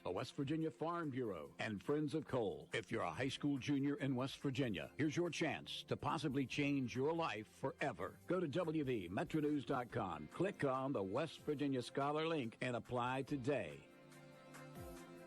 the West Virginia Farm Bureau, and Friends of Coal. If you're a high school junior in West Virginia, here's your chance to possibly change your life forever. Go to WVMetronews.com, click on the West Virginia Scholar link, and apply today.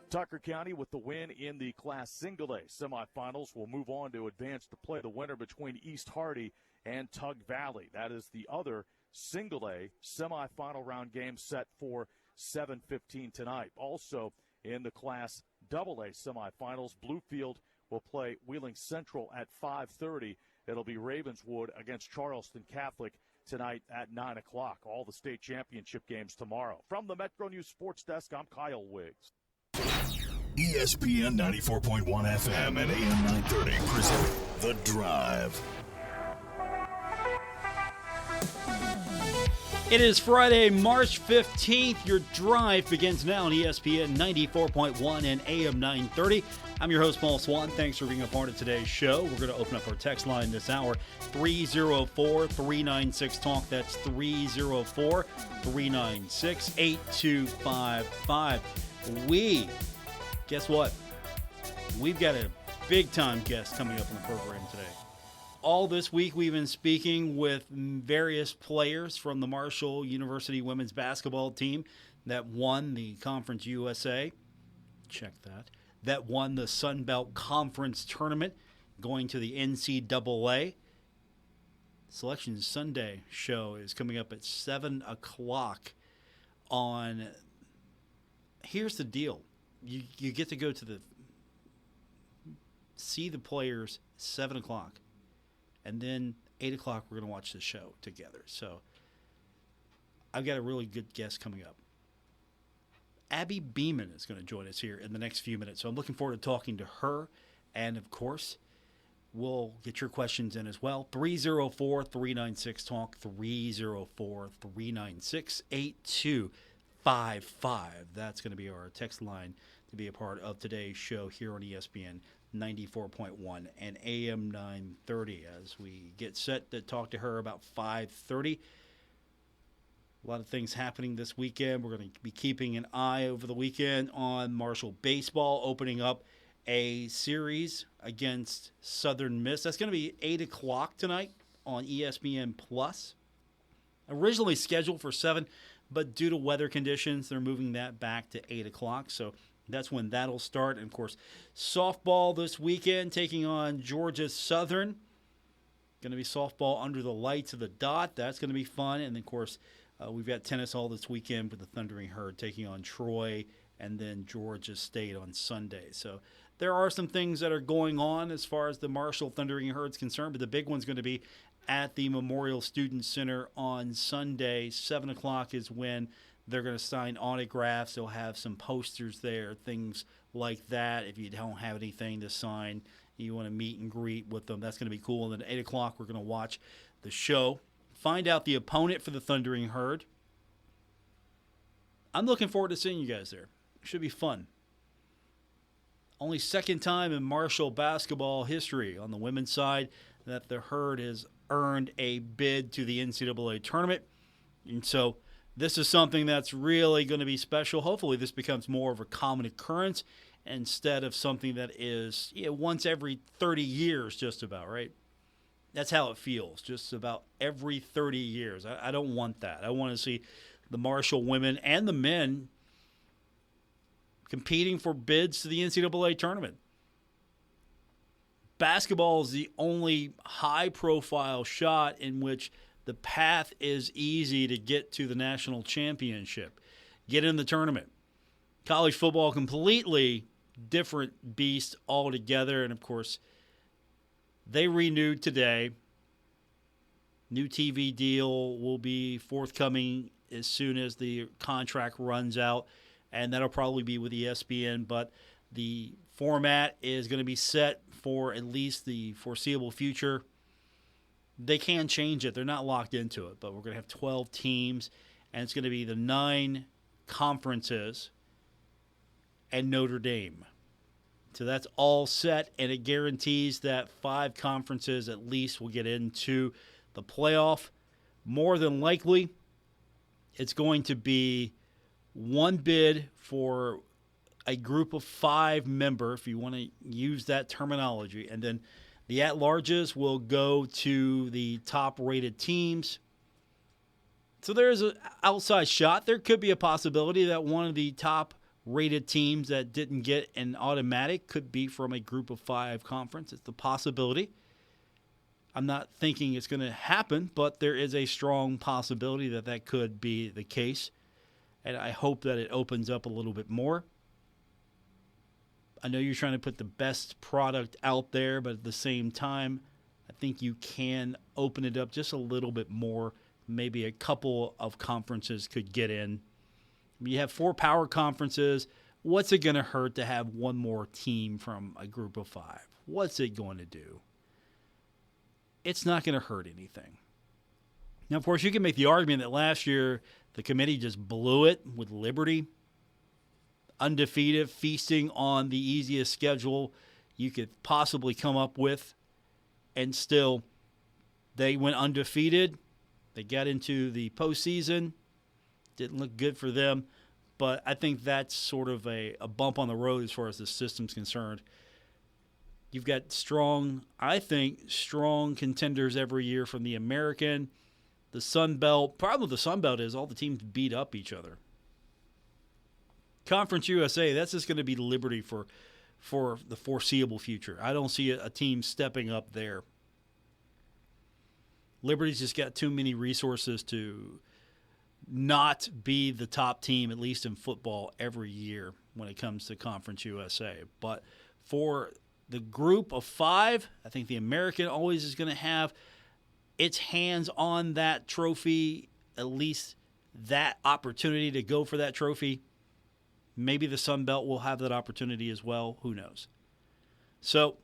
Tucker County with the win in the Class Single A semifinals will move on to advance to play the winner between East Hardy and Tug Valley. That is the other Single A semifinal round game set for 7:15 tonight. Also in the Class AA semifinals, Bluefield will play Wheeling Central at 5:30. It'll be Ravenswood against Charleston Catholic tonight at 9 o'clock. All the state championship games tomorrow. From the Metro News Sports Desk, I'm Kyle Wiggs. ESPN 94.1 FM and AM 930 present The Drive. It is Friday, March 15th. Your drive begins now on ESPN 94.1 and AM 930. I'm your host, Paul Swann. Thanks for being a part of today's show. We're going to open up our text line this hour, 304-396-TALK. That's 304-396-8255. Guess what? We've got a big-time guest coming up in the program today. All this week, we've been speaking with various players from the Marshall University women's basketball team that won the Conference USA. Check that. That won the Sun Belt Conference Tournament, going to the NCAA. Selection Sunday show is coming up at 7 o'clock on... Here's the deal. You get to go to see the players 7 o'clock. And then 8 o'clock, we're going to watch the show together. So I've got a really good guest coming up. Abby Beeman is going to join us here in the next few minutes. So I'm looking forward to talking to her. And, of course, we'll get your questions in as well. 304-396-TALK, 304-396-8255. That's going to be our text line to be a part of today's show here on ESPN 94.1 and AM 930 as we get set to talk to her about 5:30. A lot of things happening this weekend. We're going to be keeping an eye over the weekend on Marshall baseball, opening up a series against Southern Miss. That's going to be 8 o'clock tonight on ESPN+. Originally scheduled for 7, but due to weather conditions, they're moving that back to 8 o'clock. So that's when that'll start. And, of course, softball this weekend taking on Georgia Southern. Going to be softball under the lights of the dot. That's going to be fun. And, of course, we've got tennis all this weekend with the Thundering Herd taking on Troy and then Georgia State on Sunday. So there are some things that are going on as far as the Marshall Thundering Herd is concerned, but the big one's going to be at the Memorial Student Center on Sunday. 7 o'clock is when they're going to sign autographs. They'll have some posters there, things like that. If you don't have anything to sign, you want to meet and greet with them, that's going to be cool. And then at 8 o'clock, we're going to watch the show, find out the opponent for the Thundering Herd. I'm looking forward to seeing you guys there. It should be fun. Only second time in Marshall basketball history on the women's side that the Herd has earned a bid to the NCAA tournament. And so this is something that's really going to be special. Hopefully this becomes more of a common occurrence instead of something that is once every 30 years just about, right? That's how it feels, just about every 30 years. I don't want that. I want to see the Marshall women and the men competing for bids to the NCAA tournament. Basketball is the only high-profile shot in which the path is easy to get to the national championship, get in the tournament. College football, completely different beast altogether. And, of course, they renewed today. New TV deal will be forthcoming as soon as the contract runs out, and that'll probably be with ESPN. But the format is going to be set for at least the foreseeable future. They can change it. They're not locked into it, but we're going to have 12 teams, and it's going to be the 9 conferences and Notre Dame. So that's all set, and it guarantees that 5 conferences at least will get into the playoff. More than likely, it's going to be one bid for a group of 5 member, if you want to use that terminology, and then the at-larges will go to the top-rated teams. So there's an outside shot. There could be a possibility that one of the top-rated teams that didn't get an automatic could be from a group of 5 conference. It's the possibility. I'm not thinking it's going to happen, but there is a strong possibility that that could be the case. And I hope that it opens up a little bit more. I know you're trying to put the best product out there, but at the same time, I think you can open it up just a little bit more. Maybe a couple of conferences could get in. You have 4 power conferences. What's it going to hurt to have one more team from a group of 5? What's it going to do? It's not going to hurt anything. Now, of course, you can make the argument that last year the committee just blew it with Liberty. Undefeated, feasting on the easiest schedule you could possibly come up with. And still, they went undefeated. They got into the postseason. Didn't look good for them. But I think that's sort of a bump on the road as far as the system's concerned. You've got strong contenders every year from the American, the Sun Belt. Problem with the Sun Belt is all the teams beat up each other. Conference USA, that's just going to be Liberty for the foreseeable future. I don't see a team stepping up there. Liberty's just got too many resources to not be the top team, at least in football, every year when it comes to Conference USA. But for the group of 5, I think the American always is going to have its hands on that trophy, at least that opportunity to go for that trophy. Maybe the Sun Belt will have that opportunity as well. Who knows? So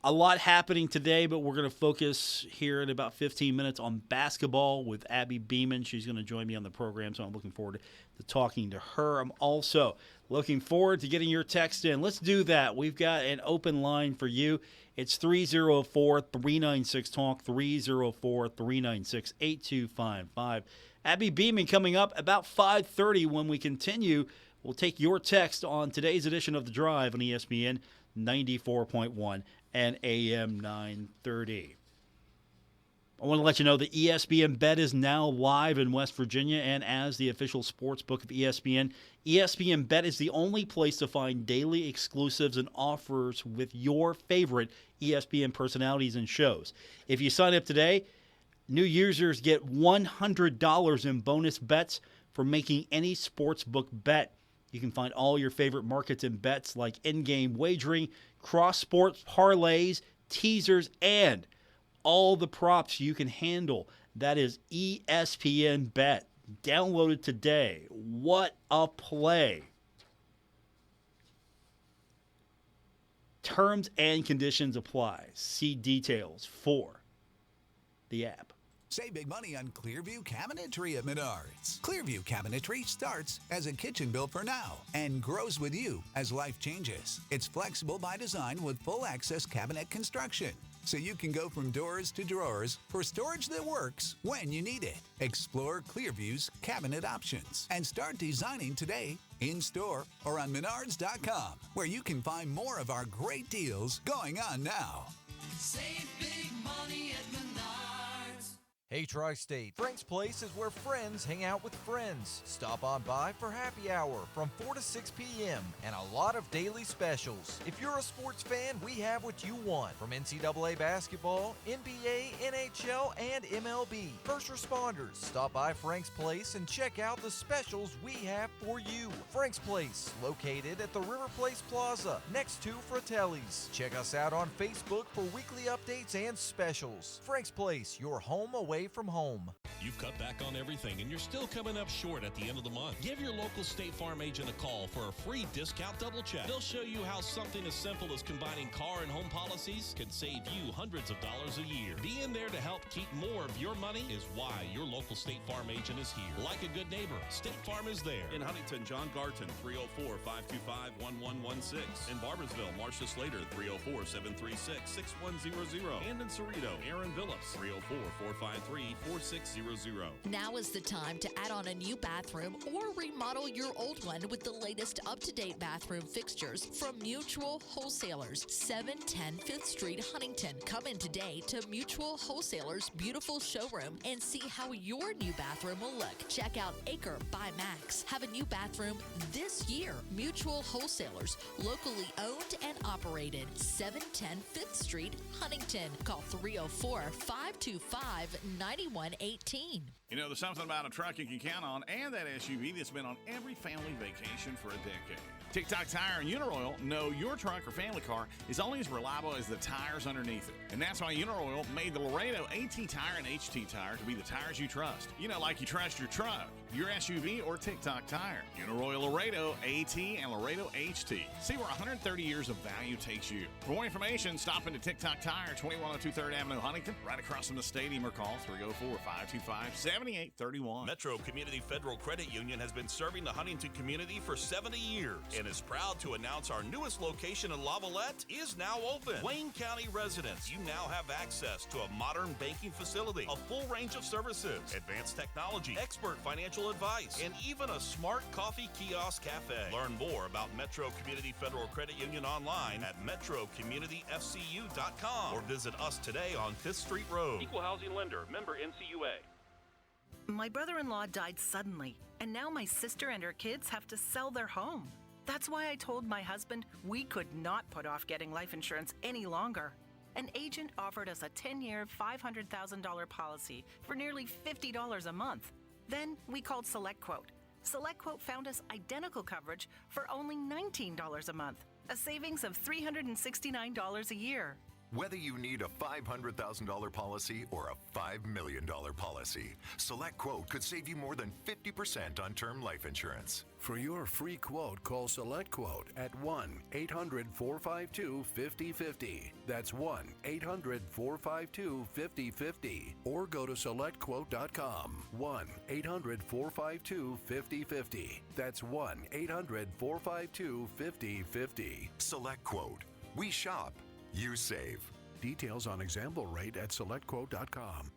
a lot happening today, but we're going to focus here in about 15 minutes on basketball with Abby Beeman. She's going to join me on the program, so I'm looking forward to talking to her. I'm also looking forward to getting your text in. Let's do that. We've got an open line for you. It's 304-396-TALK, 304-396-8255. Abby Beeman coming up about 5:30 when we continue. We'll take your text on today's edition of The Drive on ESPN 94.1 and AM 930. I want to let you know the ESPN Bet is now live in West Virginia, and as the official sports book of ESPN, ESPN Bet is the only place to find daily exclusives and offers with your favorite ESPN personalities and shows. If you sign up today, new users get $100 in bonus bets for making any sportsbook bet. You can find all your favorite markets and bets like in-game wagering, cross-sport parlays, teasers, and all the props you can handle. That is ESPN Bet. Download it today. What a play. Terms and conditions apply. See details for the app. Save big money on Clearview Cabinetry at Menards. Clearview Cabinetry starts as a kitchen built for now and grows with you as life changes. It's flexible by design with full access cabinet construction, so you can go from doors to drawers for storage that works when you need it. Explore Clearview's cabinet options and start designing today in-store or on Menards.com, where you can find more of our great deals going on now. Save big money at Menards. Hey Tri-State, Frank's Place is where friends hang out with friends. Stop on by for happy hour from 4 to 6 p.m. and a lot of daily specials. If you're a sports fan, we have what you want. From NCAA basketball, NBA, NHL, and MLB. First responders, stop by Frank's Place and check out the specials we have for you. Frank's Place, located at the River Place Plaza, next to Fratelli's. Check us out on Facebook for weekly updates and specials. Frank's Place, your home away from home. You've cut back on everything and you're still coming up short at the end of the month. Give your local State Farm agent a call for a free discount double check. They'll show you how something as simple as combining car and home policies can save you hundreds of dollars a year. Being there to help keep more of your money is why your local State Farm agent is here. Like a good neighbor, State Farm is there. In Huntington, John Garton, 304-525-1116. In Barboursville, Marcia Slater, 304-736-6100. And in Cerrito, Aaron Villas, 304-453 833-4600. Now is the time to add on a new bathroom or remodel your old one with the latest up-to-date bathroom fixtures from Mutual Wholesalers, 710 5th Street, Huntington. Come in today to Mutual Wholesalers' beautiful showroom and see how your new bathroom will look. Check out Acre by Max. Have a new bathroom this year. Mutual Wholesalers, locally owned and operated, 710 5th Street, Huntington. Call 304-525-9118. You know, there's something about a truck you can count on and that SUV that's been on every family vacation for a decade. TikTok Tire and Uniroyal know your truck or family car is only as reliable as the tires underneath it. And that's why Uniroyal made the Laredo AT Tire and HT Tire to be the tires you trust. You know, like you trust your truck, your SUV, or TikTok Tire. Uniroyal Laredo AT and Laredo HT. See where 130 years of value takes you. For more information, stop into TikTok Tire, 2102 3rd Avenue, Huntington, right across from the stadium, or call 304-525-7831. Metro Community Federal Credit Union has been serving the Huntington community for 70 years and is proud to announce our newest location in Lavalette is now open. Wayne County residents, you now have access to a modern banking facility, a full range of services, advanced technology, expert financial advice, and even a smart coffee kiosk cafe. Learn more about Metro Community Federal Credit Union online at metrocommunityfcu.com or visit us today on 5th Street Road. Equal housing lender, member NCUA. My brother-in-law died suddenly, and now my sister and her kids have to sell their home. That's why I told my husband we could not put off getting life insurance any longer. An agent offered us a 10-year, $500,000 policy for nearly $50 a month. Then we called SelectQuote. SelectQuote found us identical coverage for only $19 a month, a savings of $369 a year. Whether you need a $500,000 policy or a $5 million policy, SelectQuote could save you more than 50% on term life insurance. For your free quote, call SelectQuote at 1-800-452-5050. That's 1-800-452-5050. Or go to SelectQuote.com. 1-800-452-5050. That's 1-800-452-5050. SelectQuote. We shop. You save. Details on example rate at SelectQuote.com.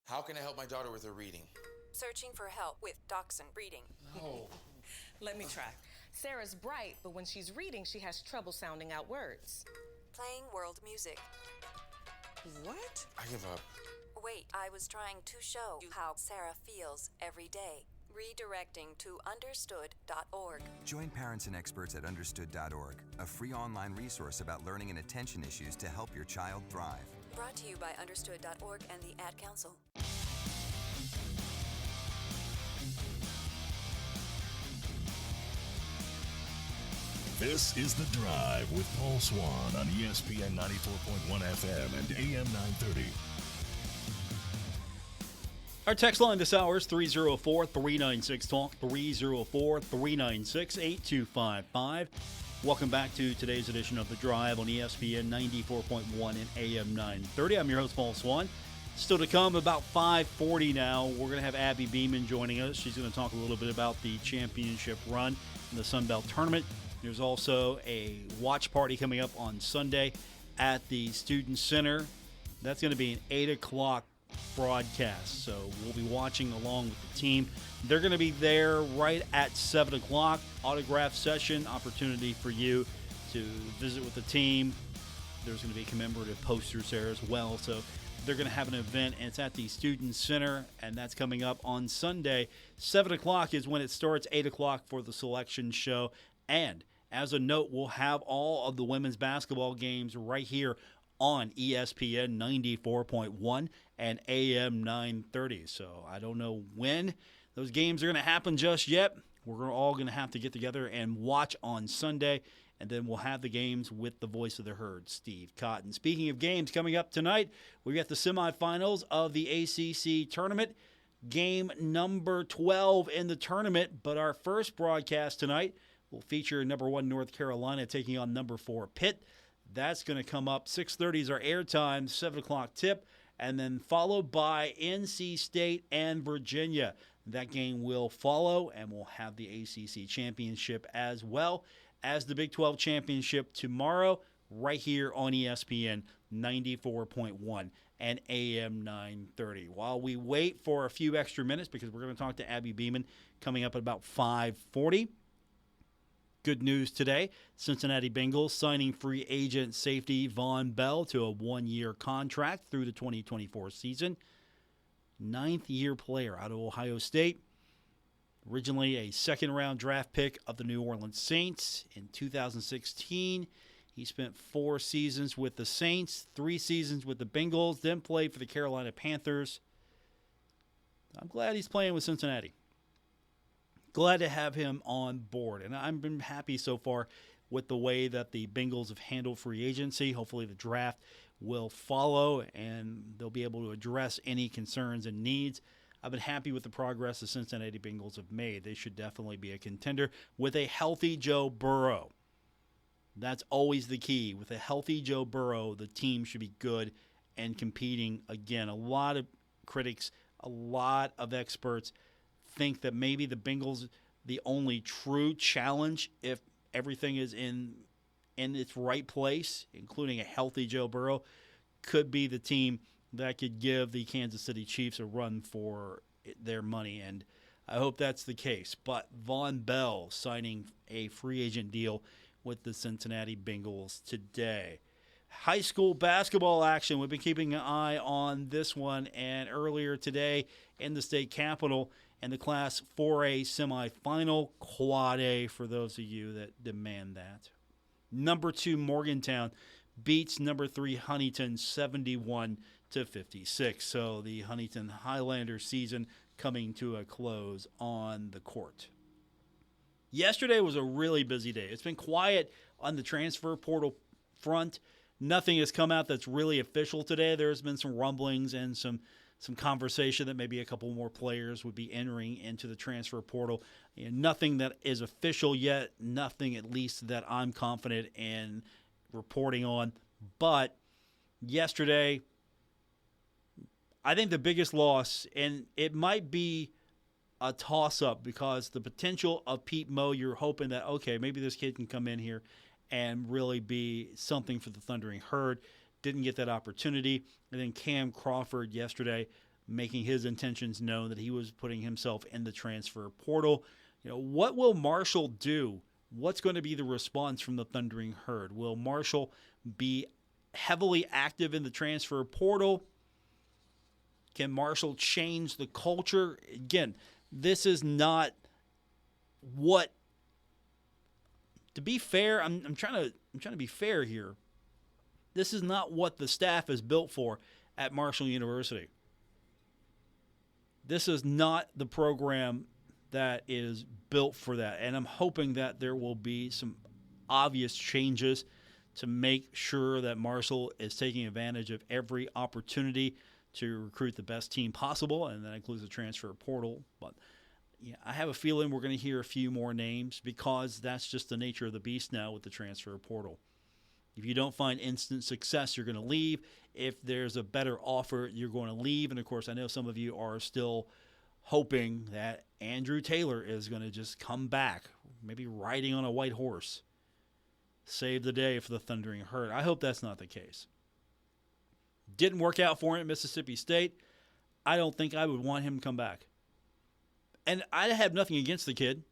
How can I help my daughter with her reading? Searching for help with Dachshund breeding. No. Let me try. Sarah's bright, but when she's reading, she has trouble sounding out words. Playing world music. What? I give up. Wait, I was trying to show you how Sarah feels every day. Redirecting to understood.org. Join parents and experts at understood.org, a free online resource about learning and attention issues to help your child thrive. Brought to you by understood.org and the Ad Council. This is The Drive with Paul Swann on ESPN 94.1 FM and AM 930. Our text line this hour is 304-396-TALK, 304-396-8255. Welcome back to today's edition of The Drive on ESPN 94.1 and AM 930. I'm your host, Paul Swann. Still to come, about 5:40 now, we're going to have Abby Beeman joining us. She's going to talk a little bit about the championship run in the Sun Belt Tournament. There's also a watch party coming up on Sunday at the Student Center. That's going to be an 8 o'clock broadcast, so we'll be watching along with the team. They're going to be there right at 7 o'clock. Autograph session, opportunity for you to visit with the team. There's going to be commemorative posters there as well, so they're going to have an event, and it's at the Student Center, and that's coming up on Sunday. 7 o'clock is when it starts, 8 o'clock for the selection show. And as a note, we'll have all of the women's basketball games right here on ESPN 94.1 and AM 930. So I don't know when those games are going to happen just yet. We're all going to have to get together and watch on Sunday, and then we'll have the games with the voice of the herd, Steve Cotton. Speaking of games coming up tonight, we've got the semifinals of the ACC tournament, game number 12 in the tournament. But our first broadcast tonight will feature number 1 North Carolina taking on number 4 Pitt. That's going to come up. 6:30 is our airtime, 7 o'clock tip, and then followed by NC State and Virginia. That game will follow, and we'll have the ACC championship as well as the Big 12 championship tomorrow. right here on ESPN 94.1 and AM 930. While we wait for a few extra minutes, because we're going to talk to Abby Beeman coming up at about 5:40. Good news today, Cincinnati Bengals signing free agent safety Von Bell to a one-year contract through the 2024 season. Ninth-year player out of Ohio State. Originally a second-round draft pick of the New Orleans Saints in 2016. He spent 4 seasons with the Saints, 3 seasons with the Bengals, then played for the Carolina Panthers. I'm glad he's playing with Cincinnati. Glad to have him on board. And I've been happy so far with the way that the Bengals have handled free agency. Hopefully the draft will follow and they'll be able to address any concerns and needs. I've been happy with the progress the Cincinnati Bengals have made. They should definitely be a contender with a healthy Joe Burrow. That's always the key. With a healthy Joe Burrow, the team should be good and competing again. A lot of critics, a lot of experts think that maybe the Bengals, the only true challenge, if everything is in its right place, including a healthy Joe Burrow, could be the team that could give the Kansas City Chiefs a run for their money. And I hope that's the case. But Von Bell signing a free agent deal with the Cincinnati Bengals today. High school basketball action. We've been keeping an eye on this one. And earlier today in the state capitol, and the Class 4A semifinal, Quad A for those of you that demand that. Number 2 Morgantown beats number 3 Huntington 71-56. So the Huntington Highlanders season coming to a close on the court. Yesterday was a really busy day. It's been quiet on the transfer portal front. Nothing has come out that's really official today. There's been some rumblings and some conversation that maybe a couple more players would be entering into the transfer portal. Nothing that is official yet, nothing at least that I'm confident in reporting on. But yesterday, I think the biggest loss, and it might be a toss-up because the potential of Pete Moe, you're hoping that, okay, maybe this kid can come in here and really be something for the Thundering Herd. Didn't get that opportunity. And then Cam Crawford yesterday making his intentions known that he was putting himself in the transfer portal. What will Marshall do? What's going to be the response from the Thundering Herd? Will Marshall be heavily active in the transfer portal? Can Marshall change the culture? Again, this is not what, to be fair, I'm trying to be fair here. This is not what the staff is built for at Marshall University. This is not the program that is built for that. And I'm hoping that there will be some obvious changes to make sure that Marshall is taking advantage of every opportunity to recruit the best team possible, and that includes the transfer portal. But I have a feeling we're going to hear a few more names because that's just the nature of the beast now with the transfer portal. If you don't find instant success, you're going to leave. If there's a better offer, you're going to leave. And, of course, I know some of you are still hoping that Andrew Taylor is going to just come back, maybe riding on a white horse, save the day for the Thundering Herd. I hope that's not the case. Didn't work out for him at Mississippi State. I don't think I would want him to come back. And I have nothing against the kid.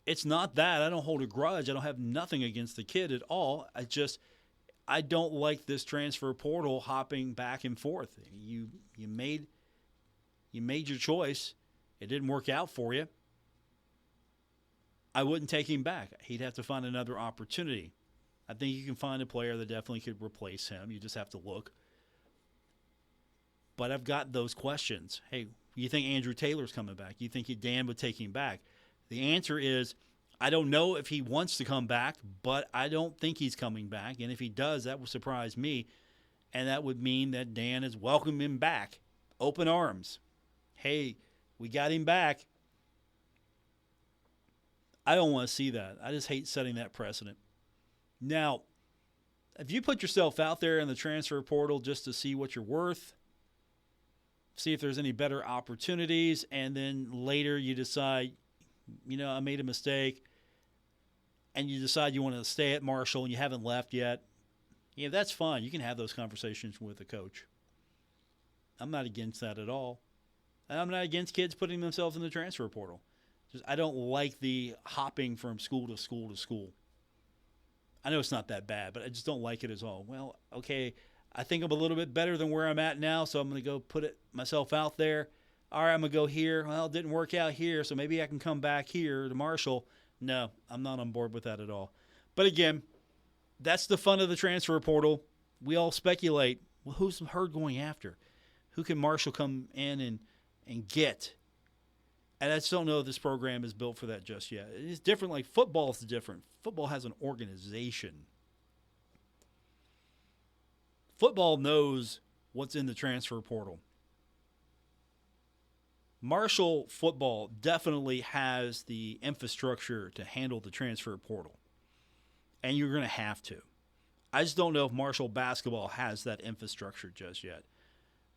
It's not that. I don't hold a grudge. I don't have nothing against the kid at all. I don't like this transfer portal hopping back and forth. You made your choice. It didn't work out for you. I wouldn't take him back. He'd have to find another opportunity. I think you can find a player that definitely could replace him. You just have to look. But I've got those questions. Hey, you think Andrew Taylor's coming back? You think Dan would take him back? The answer is, I don't know if he wants to come back, but I don't think he's coming back. And if he does, that would surprise me. And that would mean that Dan is welcoming him back. Open arms. Hey, we got him back. I don't want to see that. I just hate setting that precedent. Now, if you put yourself out there in the transfer portal just to see what you're worth, see if there's any better opportunities, and then later you decide, I made a mistake, and you decide you want to stay at Marshall and you haven't left yet, that's fine. You can have those conversations with the coach. I'm not against that at all. And I'm not against kids putting themselves in the transfer portal. I don't like the hopping from school to school to school. I know it's not that bad, but I just don't like it at all. Well, okay, I think I'm a little bit better than where I'm at now, so I'm going to go put myself out there. All right, I'm going to go here. Well, it didn't work out here, so maybe I can come back here to Marshall. No, I'm not on board with that at all. But again, that's the fun of the transfer portal. We all speculate, well, who's Herd going after? Who can Marshall come in and get? And I just don't know if this program is built for that just yet. It's different. Like football is different. Football has an organization. Football knows what's in the transfer portal. Marshall football definitely has the infrastructure to handle the transfer portal. And you're going to have to. I just don't know if Marshall basketball has that infrastructure just yet.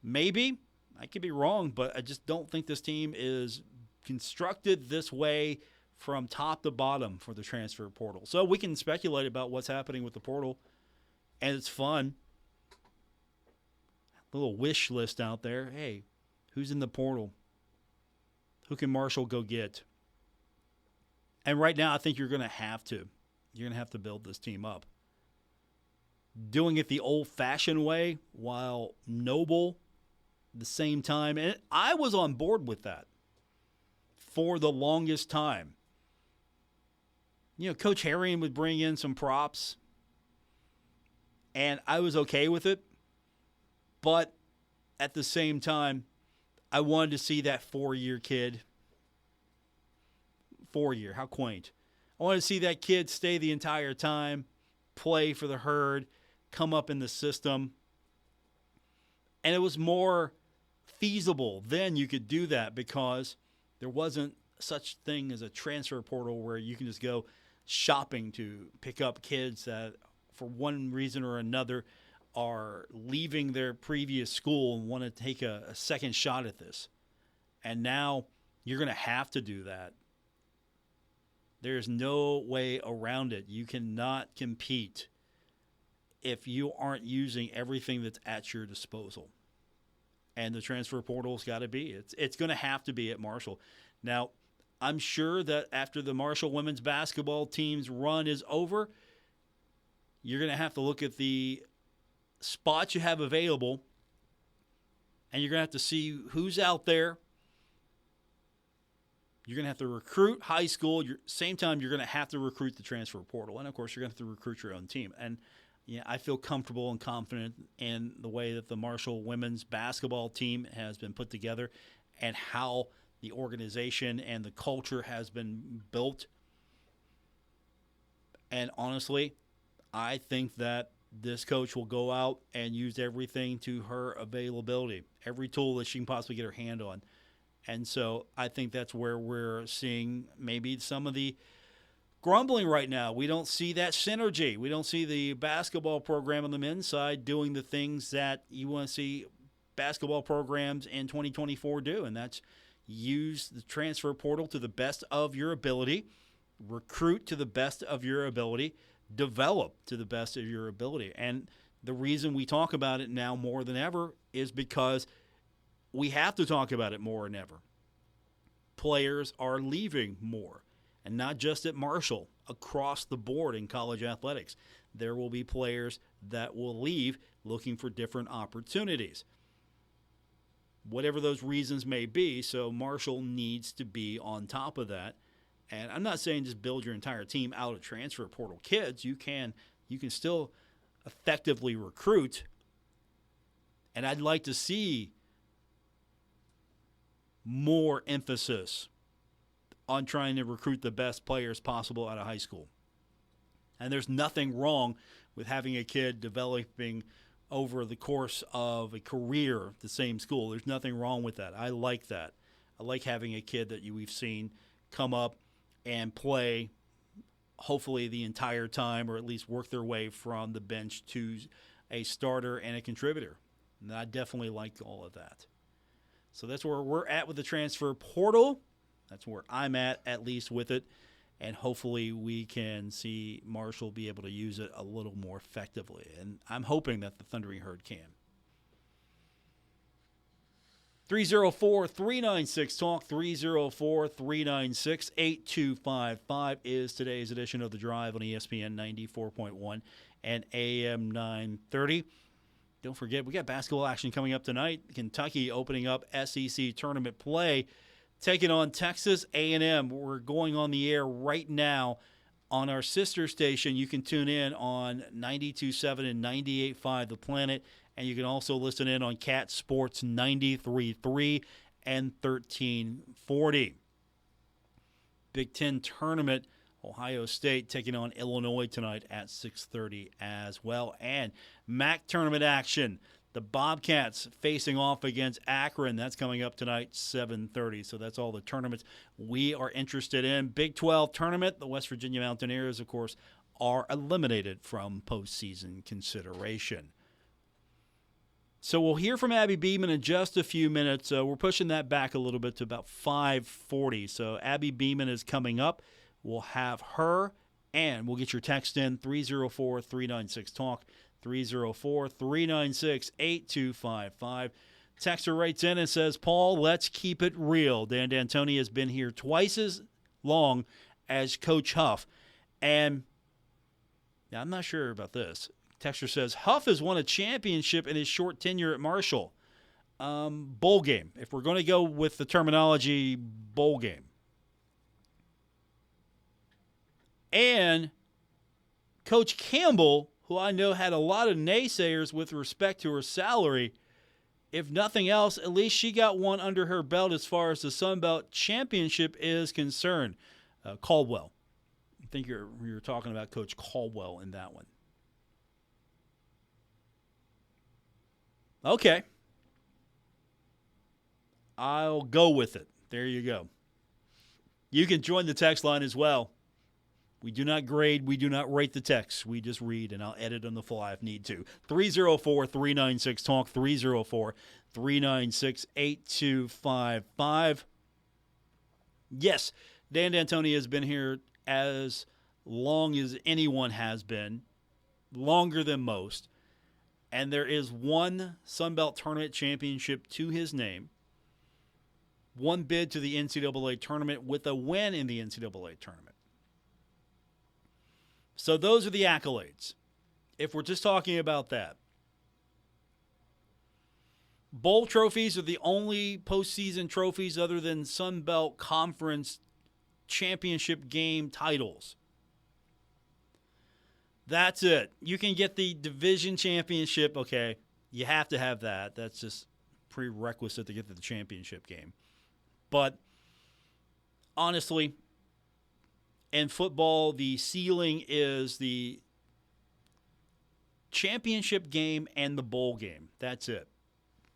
Maybe. I could be wrong, but I just don't think this team is constructed this way from top to bottom for the transfer portal. So we can speculate about what's happening with the portal, and it's fun. A little wish list out there. Hey, who's in the portal? Who can Marshall go get? And right now I think you're going to have to. You're going to have to build this team up. Doing it the old-fashioned way while noble at the same time. And I was on board with that for the longest time. Coach Herring would bring in some props, and I was okay with it. But at the same time, I wanted to see that 4-year kid. 4-year, how quaint. I wanted to see that kid stay the entire time, play for the Herd, come up in the system. And it was more feasible then you could do that because there wasn't such thing as a transfer portal where you can just go shopping to pick up kids that for one reason or another are leaving their previous school and want to take a second shot at this. And now you're going to have to do that. There's no way around it. You cannot compete if you aren't using everything that's at your disposal. And the transfer portal's got to be. It's going to have to be at Marshall. Now, I'm sure that after the Marshall women's basketball team's run is over, you're going to have to look at the spots you have available, and you're going to have to see who's out there. You're going to have to recruit high school. Same time, you're going to have to recruit the transfer portal. And, of course, you're going to have to recruit your own team. And I feel comfortable and confident in the way that the Marshall women's basketball team has been put together and how the organization and the culture has been built. And honestly, I think that this coach will go out and use everything to her availability, every tool that she can possibly get her hand on. And so I think that's where we're seeing maybe some of the grumbling right now. We don't see that synergy. We don't see the basketball program on the men's side doing the things that you want to see basketball programs in 2024 do, and that's use the transfer portal to the best of your ability, recruit to the best of your ability, develop to the best of your ability. And the reason we talk about it now more than ever is because we have to talk about it more than ever. Players are leaving more, and not just at Marshall, across the board in college athletics. There will be players that will leave looking for different opportunities, whatever those reasons may be. So Marshall needs to be on top of that. And I'm not saying just build your entire team out of transfer portal kids. You can still effectively recruit. And I'd like to see more emphasis on trying to recruit the best players possible out of high school. And there's nothing wrong with having a kid developing over the course of a career at the same school. There's nothing wrong with that. I like that. I like having a kid that we've seen come up and play hopefully the entire time, or at least work their way from the bench to a starter and a contributor. And I definitely like all of that. So that's where we're at with the transfer portal. That's where I'm at least with it. and hopefully we can see Marshall be able to use it a little more effectively. And I'm hoping that the Thundering Herd can. 304-396-TALK, 304-396-8255 is today's edition of The Drive on ESPN 94.1 and AM 930. Don't forget, we got basketball action coming up tonight. Kentucky opening up SEC tournament play, taking on Texas A&M. We're going on the air right now on our sister station. You can tune in on 92.7 and 98.5 The Planet, and you can also listen in on Cat Sports 93.3 and 1340. Big Ten tournament, Ohio State taking on Illinois tonight at 6:30 as well. And MAC tournament action, the Bobcats facing off against Akron. That's coming up tonight, 7:30. So that's all the tournaments we are interested in. Big 12 tournament, the West Virginia Mountaineers, of course, are eliminated from postseason consideration. So we'll hear from Abby Beeman in just a few minutes. We're pushing that back a little bit to about 5:40. So Abby Beeman is coming up. We'll have her, and we'll get your text in, 304-396-TALK, 304-396-8255. Texter writes in and says, Paul, let's keep it real. Dan D'Antoni has been here twice as long as Coach Huff. And now I'm not sure about this. Texter says, Huff has won a championship in his short tenure at Marshall. Bowl game. If we're going to go with the terminology, bowl game. And Coach Campbell, who I know had a lot of naysayers with respect to her salary, if nothing else, at least she got one under her belt as far as the Sun Belt Championship is concerned. Caldwell. I think you're talking about Coach Caldwell in that one. Okay. I'll go with it. There you go. You can join the text line as well. We do not grade. We do not rate the text. We just read, and I'll edit on the fly if need to. 304-396-TALK, 304-396-8255. Yes, Dan D'Antoni has been here as long as anyone has been, longer than most. And there is one Sun Belt Tournament championship to his name, one bid to the NCAA tournament with a win in the NCAA tournament. So those are the accolades. If we're just talking about that. Bowl trophies are the only postseason trophies other than Sun Belt Conference championship game titles. That's it. You can get the division championship. Okay, you have to have that. That's just prerequisite to get to the championship game. But honestly, in football, the ceiling is the championship game and the bowl game. That's it.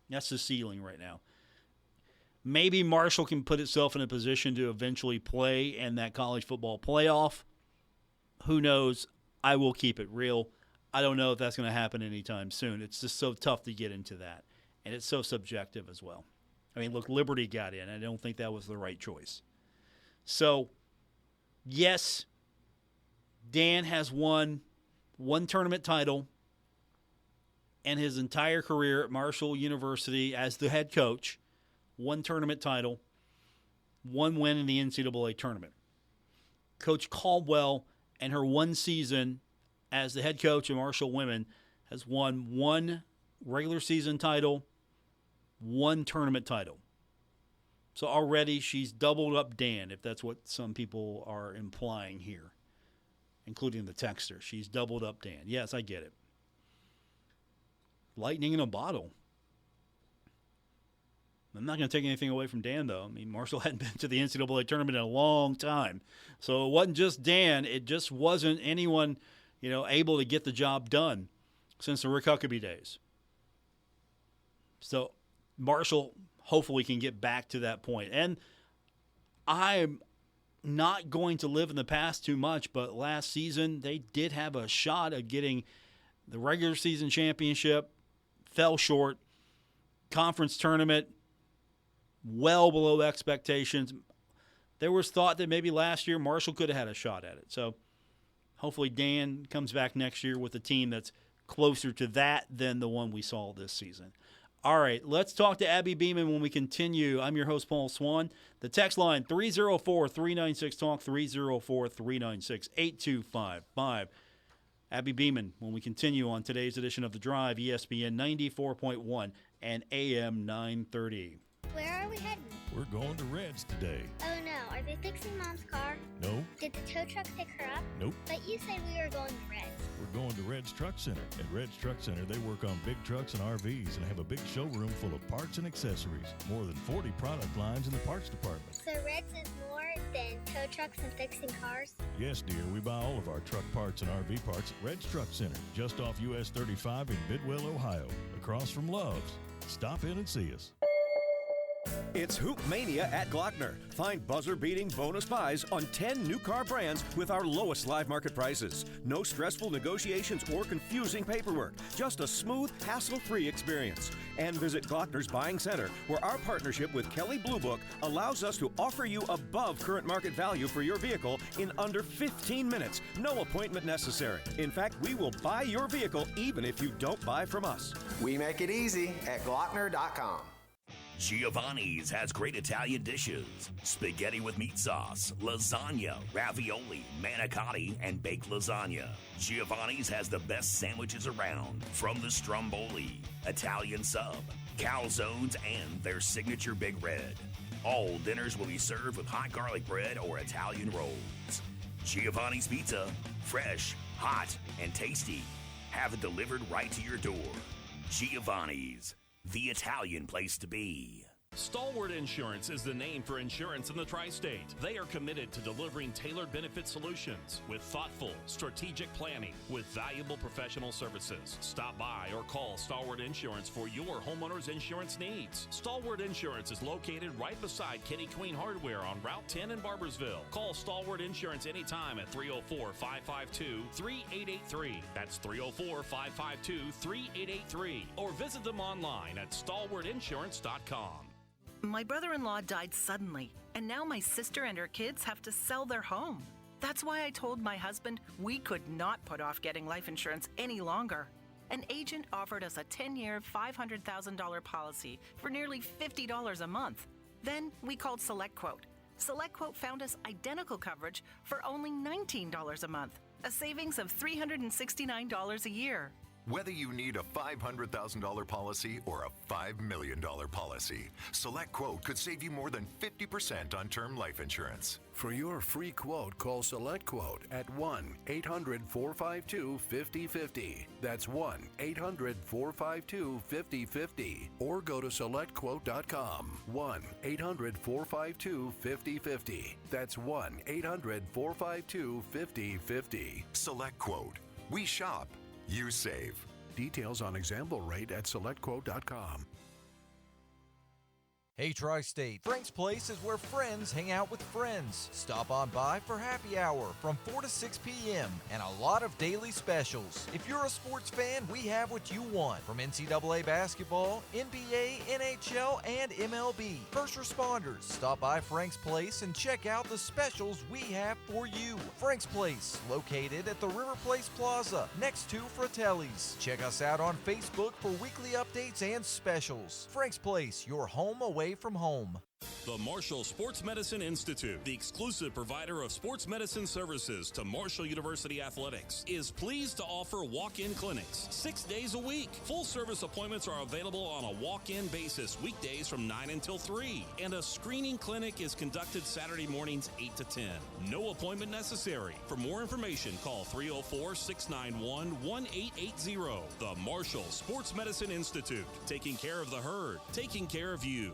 That's the ceiling right now. Maybe Marshall can put itself in a position to eventually play in that college football playoff. Who knows? I will keep it real. I don't know if that's going to happen anytime soon. It's just so tough to get into that. And it's so subjective as well. I mean, look, Liberty got in. I don't think that was the right choice. So, yes, Dan has won one tournament title in his entire career at Marshall University as the head coach. One tournament title, one win in the NCAA tournament. Coach Caldwell, and her one season as the head coach of Marshall Women, has won one regular season title, one tournament title. So already she's doubled up Dan, if that's what some people are implying here, including the texter. She's doubled up Dan. Yes, I get it. Lightning in a bottle. I'm not going to take anything away from Dan, though. I mean, Marshall hadn't been to the NCAA tournament in a long time. So it wasn't just Dan. It just wasn't anyone, able to get the job done since the Rick Huckabee days. So Marshall hopefully can get back to that point. And I'm not going to live in the past too much, but last season they did have a shot at getting the regular season championship, fell short, conference tournament, well below expectations. there was thought that maybe last year Marshall could have had a shot at it. So hopefully Dan comes back next year with a team that's closer to that than the one we saw this season. All right, let's talk to Abby Beeman when we continue. I'm your host, Paul Swann. The text line, 304-396-TALK, 304-396-8255. Abby Beeman when we continue on today's edition of The Drive, ESPN 94.1 and AM 930. Where are we heading? We're going to Red's today. Oh no, are they fixing Mom's car? No. Did the tow truck pick her up? Nope. But you said we were going to Red's. We're going to Red's Truck Center. At Red's Truck Center, they work on big trucks and RVs and have a big showroom full of parts and accessories. More than 40 product lines in the parts department. So Red's is more than tow trucks and fixing cars? Yes, dear. We buy all of our truck parts and RV parts at Red's Truck Center, just off US 35 in Bidwell, Ohio, across from Love's. Stop in and see us. It's Hoop Mania at Glockner. Find buzzer-beating bonus buys on 10 new car brands with our lowest live market prices. No stressful negotiations or confusing paperwork. Just a smooth, hassle-free experience. And visit Glockner's Buying Center, where our partnership with Kelley Blue Book allows us to offer you above current market value for your vehicle in under 15 minutes. No appointment necessary. In fact, we will buy your vehicle even if you don't buy from us. We make it easy at Glockner.com. Giovanni's has great Italian dishes. Spaghetti with meat sauce, lasagna, ravioli, manicotti, and baked lasagna. Giovanni's has the best sandwiches around, from the stromboli, Italian sub, calzones, and their signature Big Red. All dinners will be served with hot garlic bread or Italian rolls. Giovanni's Pizza, fresh, hot, and tasty. Have it delivered right to your door. Giovanni's, the Italian place to be. Stalwart Insurance is the name for insurance in the tri-state. They are committed to delivering tailored benefit solutions with thoughtful, strategic planning with valuable professional services. Stop by or call Stalwart Insurance for your homeowner's insurance needs. Stalwart Insurance is located right beside Kitty Queen Hardware on Route 10 in Barbersville. Call Stalwart Insurance anytime at 304-552-3883. That's 304-552-3883. Or visit them online at stalwartinsurance.com. My brother-in-law died suddenly, and now my sister and her kids have to sell their home. That's why I told my husband we could not put off getting life insurance any longer. An agent offered us a 10-year, $500,000 policy for nearly $50 a month. Then we called SelectQuote. SelectQuote found us identical coverage for only $19 a month, a savings of $369 a year. Whether you need a $500,000 policy or a $5 million policy, SelectQuote could save you more than 50% on term life insurance. For your free quote, call SelectQuote at 1-800-452-5050. That's 1-800-452-5050. Or go to SelectQuote.com. 1-800-452-5050. That's 1-800-452-5050. SelectQuote. We shop. You save. Details on example rate at SelectQuote.com. Hey Tri-State, Frank's Place is where friends hang out with friends. Stop on by for happy hour from 4 to 6 p.m. and a lot of daily specials. If you're a sports fan, we have what you want, from NCAA basketball, NBA, NHL, and MLB. First responders, stop by Frank's Place and check out the specials we have for you. Frank's Place, located at the River Place Plaza, next to Fratelli's. Check us out on Facebook for weekly updates and specials. Frank's Place, your home away from home. The Marshall Sports Medicine Institute, the exclusive provider of sports medicine services to Marshall University Athletics, is pleased to offer walk-in clinics 6 days a week. Full-service appointments are available on a walk-in basis weekdays from 9 until 3, and a screening clinic is conducted Saturday mornings 8 to 10. No appointment necessary. For more information, call 304-691-1880. The Marshall Sports Medicine Institute, taking care of the herd, taking care of you.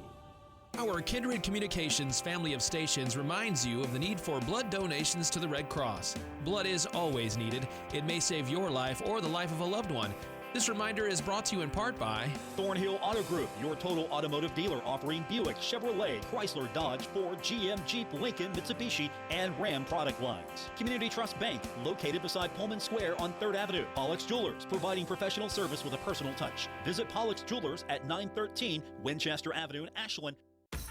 Our Kindred Communications family of stations reminds you of the need for blood donations to the Red Cross. Blood is always needed. It may save your life or the life of a loved one. This reminder is brought to you in part by Thornhill Auto Group, your total automotive dealer offering Buick, Chevrolet, Chrysler, Dodge, Ford, GM, Jeep, Lincoln, Mitsubishi, and Ram product lines. Community Trust Bank, located beside Pullman Square on 3rd Avenue. Pollock's Jewelers, providing professional service with a personal touch. Visit Pollock's Jewelers at 913 Winchester Avenue in Ashland.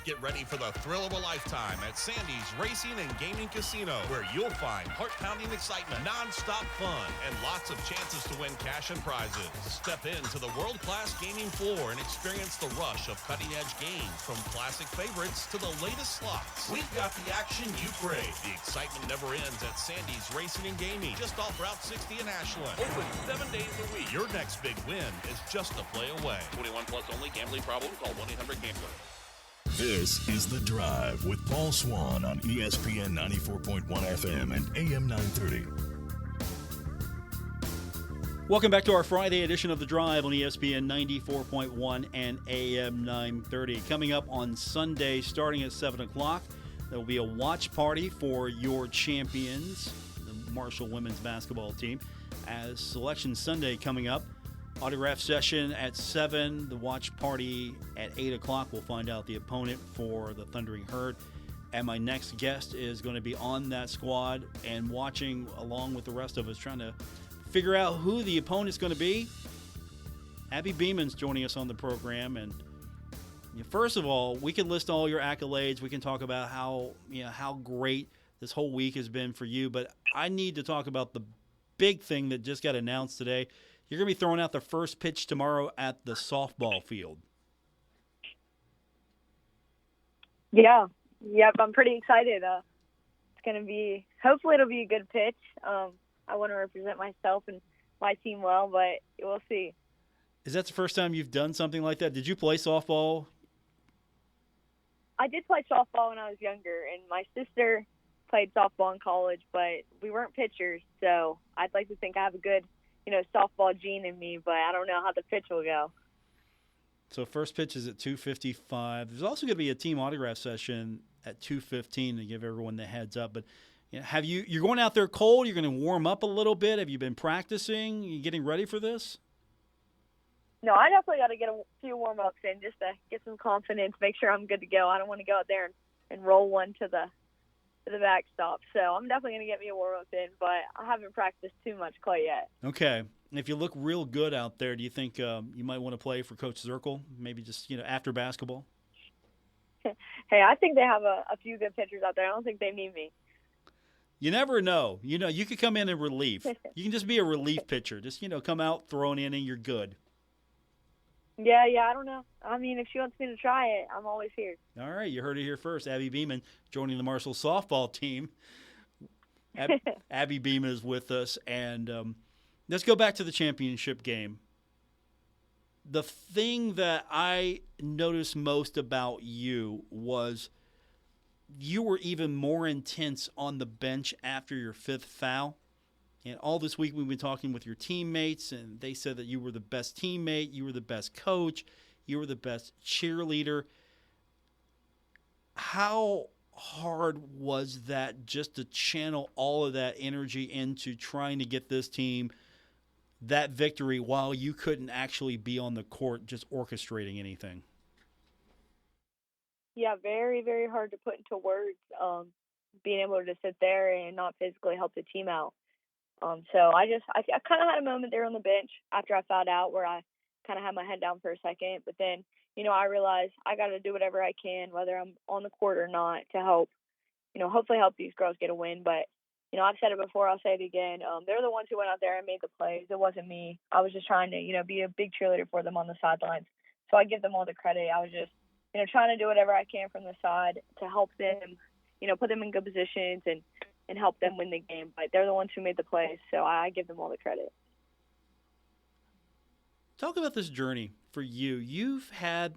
Get ready for the thrill of a lifetime at Sandy's Racing and Gaming Casino, where you'll find heart-pounding excitement, non-stop fun, and lots of chances to win cash and prizes. Step into the world-class gaming floor and experience the rush of cutting-edge games, from classic favorites to the latest slots. We've got the action you crave. The excitement never ends at Sandy's Racing and Gaming, just off Route 60 in Ashland. Open 7 days a week. Your next big win is just a play away. 21 plus only. Gambling problem? Call 1-800-GAMBLER. This is The Drive with Paul Swann on ESPN 94.1 FM and AM 930. Welcome back to our Friday edition of The Drive on ESPN 94.1 and AM 930. Coming up on Sunday, starting at 7 o'clock, there will be a watch party for your champions, the Marshall women's basketball team, as Selection Sunday coming up. Autograph session at 7, the watch party at 8 o'clock. We'll find out the opponent for the Thundering Herd. And my next guest is going to be on that squad and watching along with the rest of us, trying to figure out who the opponent's going to be. Abby Beeman's joining us on the program. And first of all, we can list all your accolades. We can talk about how great this whole week has been for you. But I need to talk about the big thing that just got announced today. You're going to be throwing out the first pitch tomorrow at the softball field. Yeah. Yep, I'm pretty excited. It's going to be – hopefully it'll be a good pitch. I want to represent myself and my team well, but we'll see. Is that the first time you've done something like that? Did you play softball? I did play softball when I was younger, and my sister played softball in college, but we weren't pitchers, so I'd like to think I have a good – softball gene in me, but I don't know how the pitch will go. So first pitch is at 2:55. There's also going to be a team autograph session at 2:15 to give everyone the heads up. But you're going out there cold? You're going to warm up a little bit? Have you been practicing? You getting ready for this? No, I definitely got to get a few warm-ups in just to get some confidence, make sure I'm good to go. I don't want to go out there and roll one to the backstop. So I'm definitely going to get me a warm-up in, but I haven't practiced too much quite yet. Okay. If you look real good out there, do you think you might want to play for Coach Zirkle, maybe just after basketball? Hey, I think they have a few good pitchers out there. I don't think they need me. You never know. You could come in relief. You can just be a relief pitcher. Just, come out, throw an inning, you're good. Yeah, I don't know. I mean, if she wants me to try it, I'm always here. All right, you heard it here first. Abby Beeman joining the Marshall softball team. Abby Beeman is with us, and let's go back to the championship game. The thing that I noticed most about you was you were even more intense on the bench after your fifth foul. And all this week we've been talking with your teammates, and they said that you were the best teammate, you were the best coach, you were the best cheerleader. How hard was that just to channel all of that energy into trying to get this team that victory while you couldn't actually be on the court just orchestrating anything? Yeah, very, very hard to put into words, being able to sit there and not physically help the team out. So I kind of had a moment there on the bench after I fouled out where I kind of had my head down for a second. But then, I realized I got to do whatever I can, whether I'm on the court or not, to help, hopefully help these girls get a win. But, I've said it before, I'll say it again. They're the ones who went out there and made the plays. It wasn't me. I was just trying to, be a big cheerleader for them on the sidelines. So I give them all the credit. I was just, trying to do whatever I can from the side to help them, put them in good positions and help them win the game. But they're the ones who made the plays, so I give them all the credit. Talk about this journey for you. You've had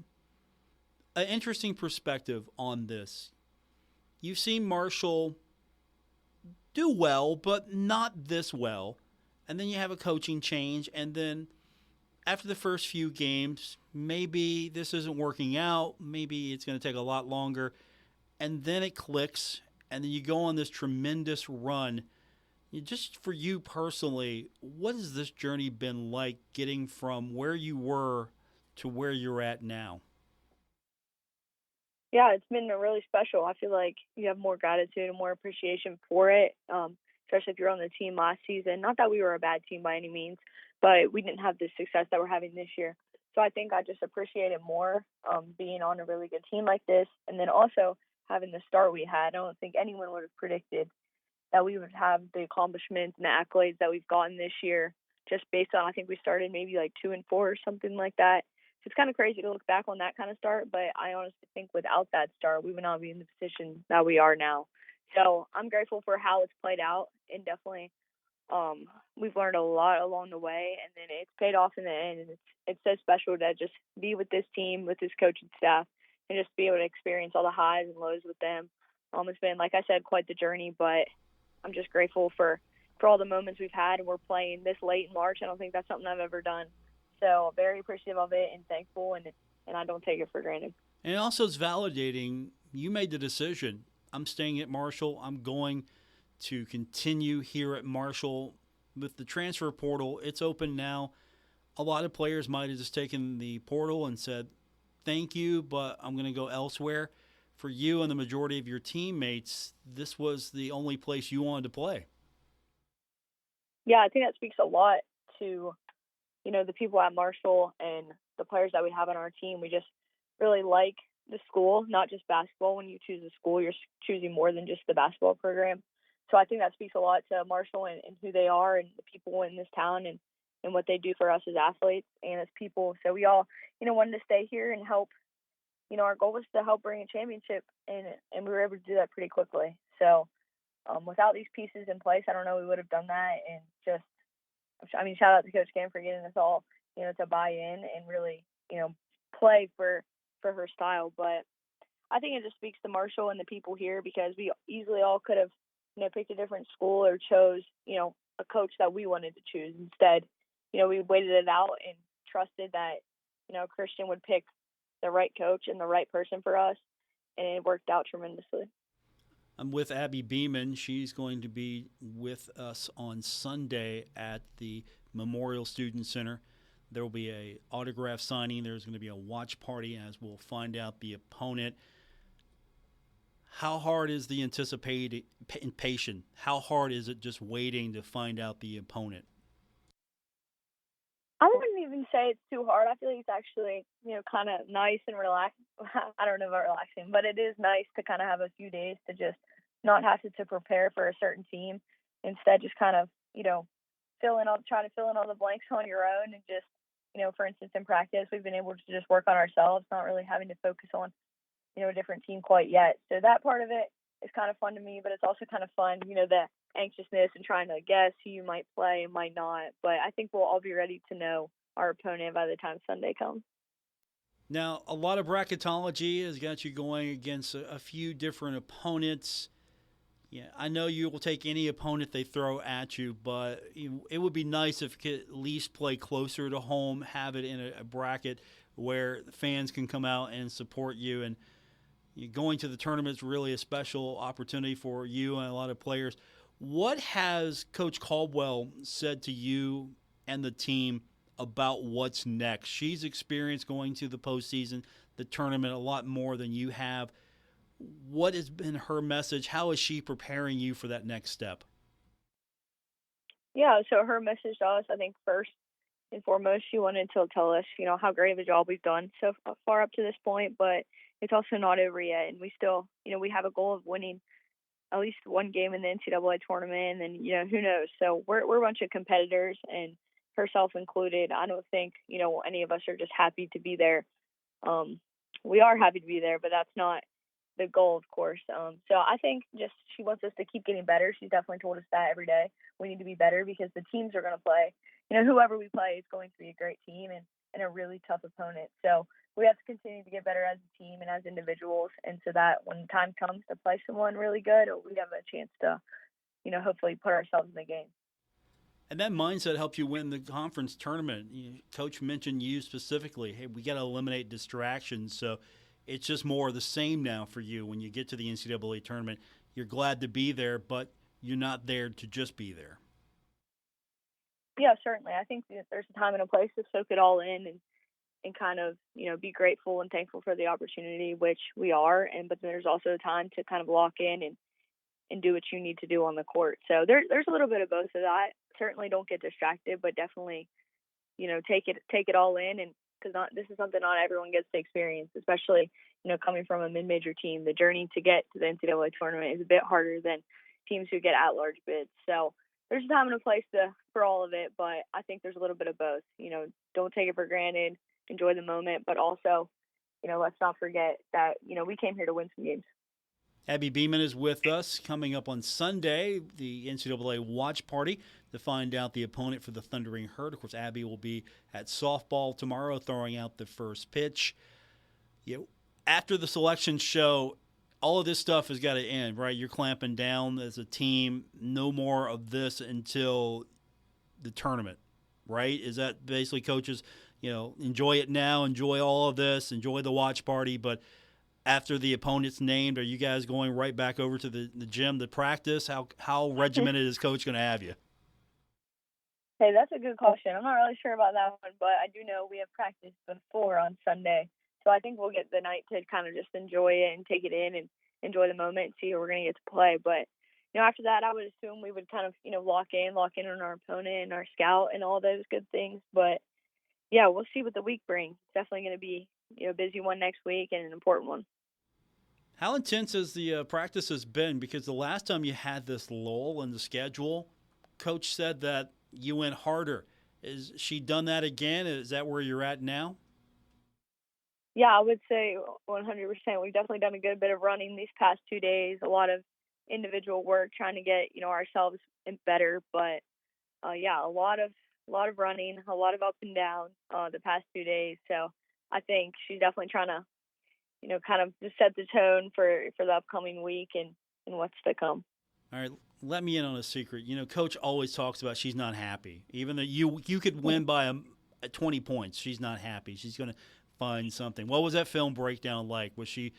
an interesting perspective on this. You've seen Marshall do well, but not this well. And then you have a coaching change, and then after the first few games, maybe this isn't working out. Maybe it's going to take a lot longer. And then it clicks, and then you go on this tremendous run. Just for you personally, what has this journey been like getting from where you were to where you're at now? Yeah, it's been really special. I feel like you have more gratitude and more appreciation for it, especially if you're on the team last season. Not that we were a bad team by any means, but we didn't have the success that we're having this year. So I think I just appreciate it more being on a really good team like this. And then also having the start we had. I don't think anyone would have predicted that we would have the accomplishments and the accolades that we've gotten this year, just based on, I think we started maybe like 2-4 or something like that. So it's kind of crazy to look back on that kind of start, but I honestly think without that start, we would not be in the position that we are now. So I'm grateful for how it's played out, and definitely we've learned a lot along the way, and then it's paid off in the end. And it's so special to just be with this team, with this coaching staff, and just be able to experience all the highs and lows with them. It's been, like I said, quite the journey, but I'm just grateful for all the moments we've had, and we're playing this late in March. I don't think that's something I've ever done. So very appreciative of it and thankful, and I don't take it for granted. And also it's validating. You made the decision. I'm staying at Marshall. I'm going to continue here at Marshall. With the transfer portal, it's open now. A lot of players might have just taken the portal and said, thank you, but I'm going to go elsewhere. For you and the majority of your teammates, this was the only place you wanted to play. Yeah, I think that speaks a lot to, the people at Marshall and the players that we have on our team. We just really like the school, not just basketball. When you choose a school, you're choosing more than just the basketball program. So I think that speaks a lot to Marshall and who they are and the people in this town and what they do for us as athletes and as people. So we all, wanted to stay here and help. Our goal was to help bring a championship, and we were able to do that pretty quickly. So without these pieces in place, I don't know we would have done that. And just, shout out to Coach Cam for getting us all, to buy in and really, play for her style. But I think it just speaks to Marshall and the people here, because we easily all could have, picked a different school or chose, a coach that we wanted to choose. Instead, we waited it out and trusted that, Christian would pick the right coach and the right person for us, and it worked out tremendously. I'm with Abby Beeman. She's going to be with us on Sunday at the Memorial Student Center. There will be a autograph signing. There's going to be a watch party as we'll find out the opponent. How hard is the anticipation? How hard is it just waiting to find out the opponent? I wouldn't even say it's too hard. I feel like it's actually, kind of nice and relaxing. I don't know about relaxing, but it is nice to kind of have a few days to just not have to prepare for a certain team. Instead, just kind of, try to fill in all the blanks on your own, and just, for instance, in practice, we've been able to just work on ourselves, not really having to focus on, a different team quite yet. So that part of it is kind of fun to me, but it's also kind of fun, the anxiousness and trying to guess who you might play and might not. But I think we'll all be ready to know our opponent by the time Sunday comes. Now, a lot of bracketology has got you going against a few different opponents. Yeah, I know you will take any opponent they throw at you, but it would be nice if you could at least play closer to home, have it in a bracket where the fans can come out and support you. And going to the tournament is really a special opportunity for you and a lot of players. What has Coach Caldwell said to you and the team about what's next? She's experienced going to the postseason, the tournament, a lot more than you have. What has been her message? How is she preparing you for that next step? Yeah, so her message to us, I think first and foremost, she wanted to tell us, how great of a job we've done so far up to this point, but it's also not over yet. And we still, we have a goal of winning at least one game in the NCAA tournament, and who knows. So we're a bunch of competitors, and herself included. I don't think any of us are just happy to be there. We are happy to be there, but that's not the goal, of course. So I think just she wants us to keep getting better. She's definitely told us that every day we need to be better, because the teams are going to play. Whoever we play is going to be a great team and a really tough opponent. So we have to continue to get better as a team and as individuals, and so that when the time comes to play someone really good, we have a chance to, hopefully put ourselves in the game. And that mindset helped you win the conference tournament. Coach mentioned you specifically. Hey, we got to eliminate distractions. So it's just more of the same now for you when you get to the NCAA tournament. You're glad to be there, but you're not there to just be there. Yeah, certainly. I think that there's a time and a place to soak it all in and kind of, be grateful and thankful for the opportunity, which we are. But there's also a time to kind of lock in and do what you need to do on the court. So there's a little bit of both of that. Certainly don't get distracted, but definitely, take it all in because this is something not everyone gets to experience, especially, coming from a mid-major team. The journey to get to the NCAA tournament is a bit harder than teams who get at-large bids. So there's a time and a place for all of it, but I think there's a little bit of both. Don't take it for granted, enjoy the moment, but also, let's not forget that, we came here to win some games. Abby Beeman is with us. Coming up on Sunday, the NCAA watch party to find out the opponent for the Thundering Herd. Of course, Abby will be at softball tomorrow throwing out the first pitch. After the selection show, all of this stuff has got to end, right? You're clamping down as a team. No more of this until the tournament, right? Is that basically coaches, enjoy it now, enjoy all of this, enjoy the watch party, but after the opponent's named, are you guys going right back over to the gym to practice? How regimented is Coach going to have you? Hey, that's a good question. I'm not really sure about that one, but I do know we have practice before on Sunday. So I think we'll get the night to kind of just enjoy it and take it in and enjoy the moment and see who we're going to get to play. But, after that, I would assume we would kind of, lock in on our opponent and our scout and all those good things. But, yeah, we'll see what the week brings. It's definitely going to be, a busy one next week and an important one. How intense has the practice has been? Because the last time you had this lull in the schedule, Coach said that you went harder. Is she done that again? Is that where you're at now? Yeah, I would say 100%. We've definitely done a good bit of running these past 2 days, a lot of individual work trying to get, ourselves better. But, yeah, a lot of running, a lot of up and down the past 2 days. So I think she's definitely trying to, kind of just set the tone for the upcoming week and what's to come. All right, let me in on a secret. Coach always talks about she's not happy. Even though you could win by 20 points, she's not happy. She's going to find something. What was that film breakdown like? Was she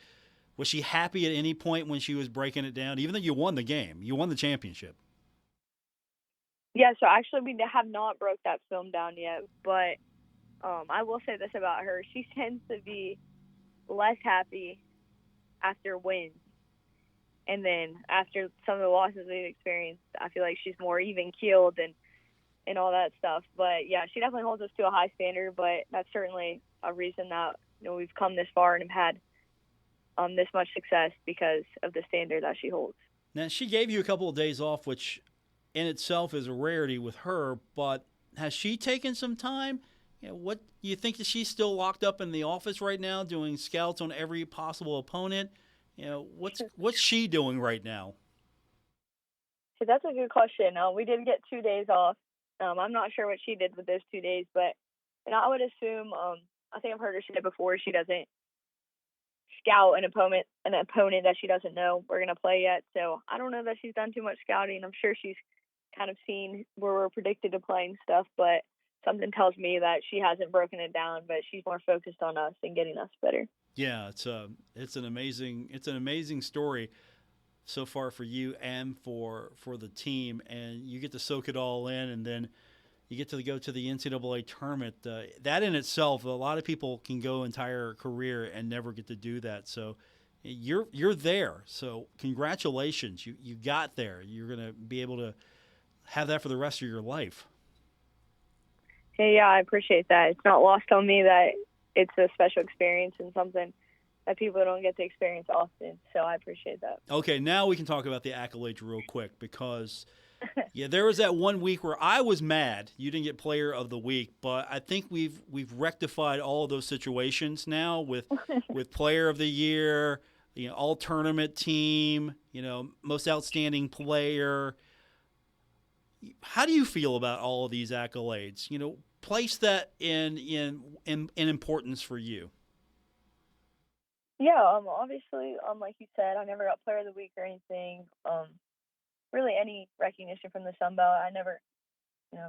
happy at any point when she was breaking it down? Even though you won the game, you won the championship. Yeah, so actually we have not broke that film down yet, but I will say this about her. She tends to be less happy after wins. And then after some of the losses we've experienced, I feel like she's more even-keeled and all that stuff. But, yeah, she definitely holds us to a high standard, but that's certainly a reason that we've come this far and have had this much success because of the standard that she holds. Now, she gave you a couple of days off, which in itself is a rarity with her, but has she taken some time? What you think that she's still locked up in the office right now doing scouts on every possible opponent? What's she doing right now? So that's a good question. We did get 2 days off. I'm not sure what she did with those 2 days, but I would assume I think I've heard her say before she doesn't scout an opponent that she doesn't know we're gonna play yet. So I don't know that she's done too much scouting. I'm sure she's kind of seen where we're predicted to play and stuff, but something tells me that she hasn't broken it down, but she's more focused on us and getting us better. Yeah, it's an amazing story so far for you and for the team, and you get to soak it all in, and then you get to go to the NCAA tournament. That in itself, a lot of people can go entire career and never get to do that. So you're there. So congratulations, you got there. You're gonna be able to have that for the rest of your life. Hey, yeah, I appreciate that. It's not lost on me that it's a special experience and something that people don't get to experience often. So I appreciate that. Okay, now we can talk about the accolades real quick because, yeah, there was that 1 week where I was mad you didn't get Player of the Week, but I think we've rectified all of those situations now with Player of the Year, all tournament team, most outstanding player. How do you feel about all of these accolades? Place that in importance for you. Yeah, obviously, like you said, I never got Player of the Week or anything. Really any recognition from the Sun Belt. I never,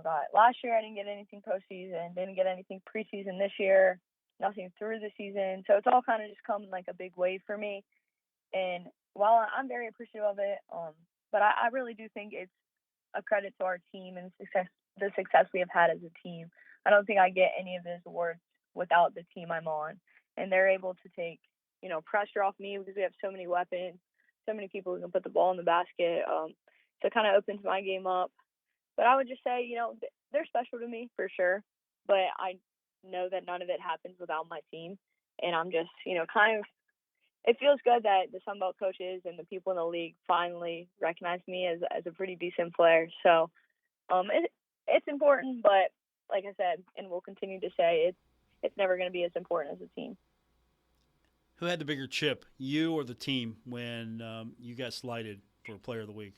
got last year. I didn't get anything postseason. Didn't get anything preseason this year. Nothing through the season. So it's all kind of just come like a big wave for me. And while I'm very appreciative of it, but I really do think it's a credit to our team and the success we have had as a team. I don't think I get any of those awards without the team I'm on. And they're able to take, pressure off me because we have so many weapons, so many people who can put the ball in the basket. So it kind of opens my game up. But I would just say, they're special to me for sure. But I know that none of it happens without my team. And I'm just, kind of, it feels good that the Sun Belt coaches and the people in the league finally recognize me as a pretty decent player. So it's important, but like I said, and we'll continue to say, it's never going to be as important as a team. Who had the bigger chip, you or the team, when you got slighted for Player of the Week?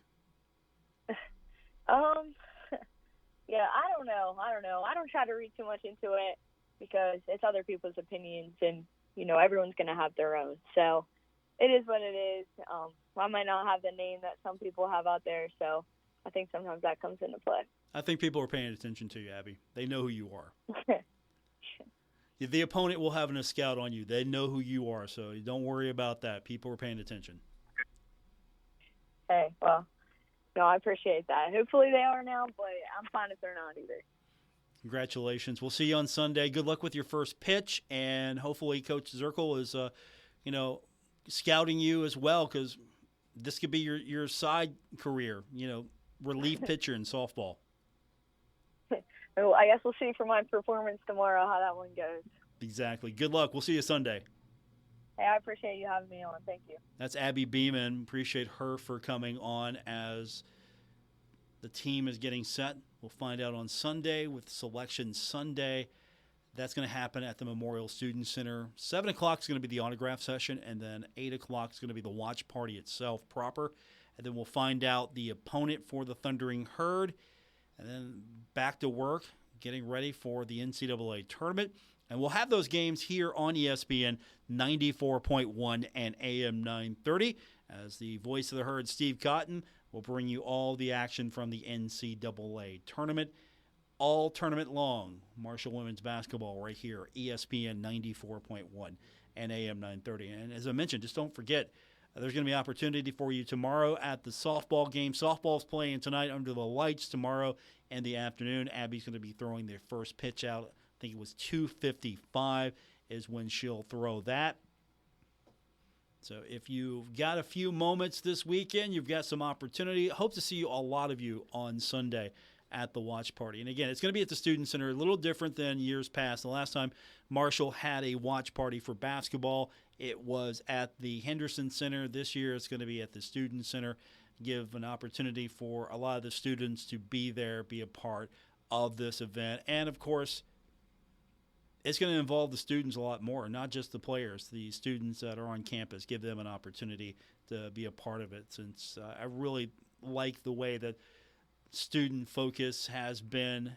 Yeah, I don't know. I don't try to read too much into it because it's other people's opinions, and everyone's going to have their own. So it is what it is. I might not have the name that some people have out there, so I think sometimes that comes into play. I think people are paying attention to you, Abby. They know who you are. The opponent will have a scout on you. They know who you are, so don't worry about that. People are paying attention. Hey, well, no, I appreciate that. Hopefully they are now, but I'm fine if they're not either. Congratulations. We'll see you on Sunday. Good luck with your first pitch, and hopefully Coach Zirkle is, scouting you as well, because this could be your side career, relief pitcher in softball. Well, I guess we'll see for my performance tomorrow how that one goes. Exactly. Good luck. We'll see you Sunday. Hey, I appreciate you having me on. Thank you. That's Abby Beeman. Appreciate her for coming on as the team is getting set. We'll find out on Sunday with Selection Sunday. That's going to happen at the Memorial Student Center. 7 o'clock is going to be the autograph session, and then 8 o'clock is going to be the watch party itself proper. And then we'll find out the opponent for the Thundering Herd, and then back to work, getting ready for the NCAA tournament. And we'll have those games here on ESPN 94.1 and AM 930 as the voice of the herd, Steve Cotton, will bring you all the action from the NCAA tournament all tournament long. Marshall women's basketball right here, ESPN 94.1 and AM 930. And as I mentioned, just don't forget, there's going to be opportunity for you tomorrow at the softball game. Softball's playing tonight under the lights tomorrow in the afternoon. Abby's going to be throwing their first pitch out. I think it was 2:55 is when she'll throw that. So if you've got a few moments this weekend, you've got some opportunity. Hope to see a lot of you on Sunday at the watch party. And again, it's going to be at the Student Center, a little different than years past. The last time Marshall had a watch party for basketball, it was at the Henderson Center. This year it's going to be at the Student Center. Give an opportunity for a lot of the students to be there, be a part of this event. And, of course, it's going to involve the students a lot more, not just the players, the students that are on campus. Give them an opportunity to be a part of it, since I really like the way that student focus has been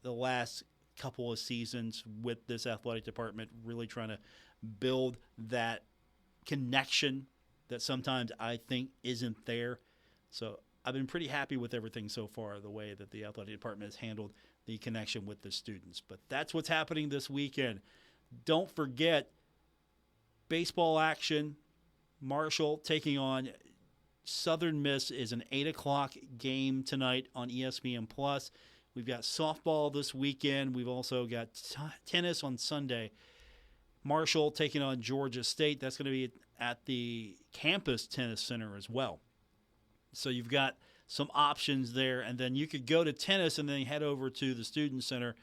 the last couple of seasons with this athletic department, really trying to build that connection that sometimes I think isn't there. So I've been pretty happy with everything so far, the way that the athletic department has handled the connection with the students. But that's what's happening this weekend. Don't forget, baseball action, Marshall taking on Southern Miss is an 8 o'clock game tonight on ESPN+. We've got softball this weekend. We've also got tennis on Sunday. Marshall taking on Georgia State. That's going to be at the campus tennis center as well. So you've got some options there, and then you could go to tennis and then head over to the Student Center,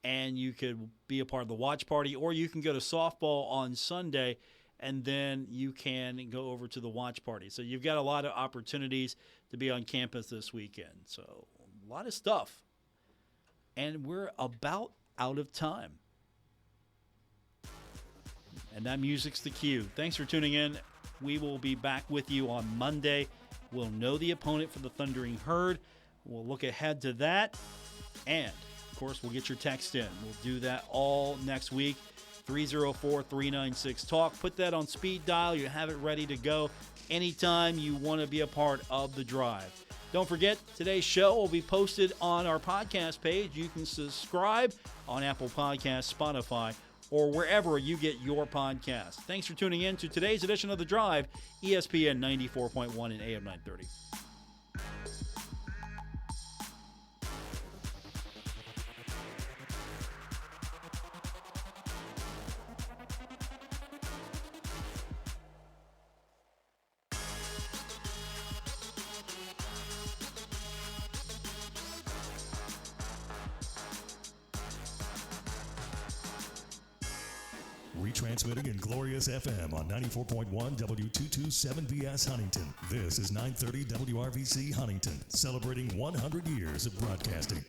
and you could be a part of the watch party, or you can go to softball on Sunday, and then you can go over to the watch party. So you've got a lot of opportunities to be on campus this weekend. So a lot of stuff. And we're about out of time. And that music's the cue. Thanks for tuning in. We will be back with you on Monday. We'll know the opponent for the Thundering Herd. We'll look ahead to that. And, of course, we'll get your text in. We'll do that all next week. 304-396-TALK. Put that on speed dial. You have it ready to go anytime you want to be a part of the drive. Don't forget, today's show will be posted on our podcast page. You can subscribe on Apple Podcasts, Spotify, or wherever you get your podcast. Thanks for tuning in to today's edition of The Drive, ESPN 94.1 and AM 930. Retransmitting in glorious FM on 94.1 W227BS Huntington. This is 930 WRVC Huntington, celebrating 100 years of broadcasting.